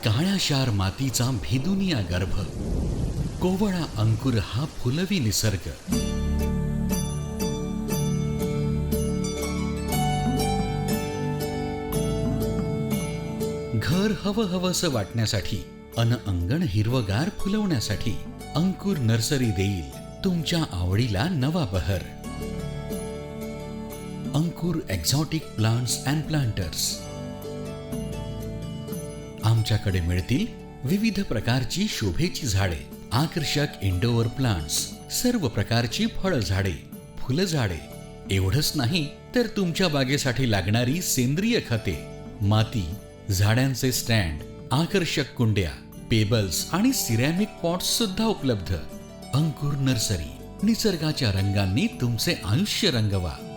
काळ्याशार मातीचा भेदुनिया गर्भ, कोवळा अंकुर हा फुलवी निसर्ग. घर हवंहवंसं वाटण्यासाठी अन अंगण हिरवगार फुलवण्यासाठी अंकुर नर्सरी देईल तुमच्या आवडीला नवा बहर. अंकुर एक्झॉटिक प्लांट्स अँड प्लांटर्स. आमच्याकडे मिळतील विविध प्रकारची शोभेची झाडे, आकर्षक इंडोअर प्लांट्स, सर्व प्रकारची फळ झाडे, फुल झाडे. एवढंच नाही तर तुमच्या बागेसाठी लागणारी सेंद्रिय खते, माती, झाडांचे स्टँड, आकर्षक कुंड्या, पेबल्स आणि सिरॅमिक पॉट्स सुद्धा उपलब्ध. अंकुर नर्सरी, निसर्गाच्या रंगांनी तुमचे आयुष्य रंगवा.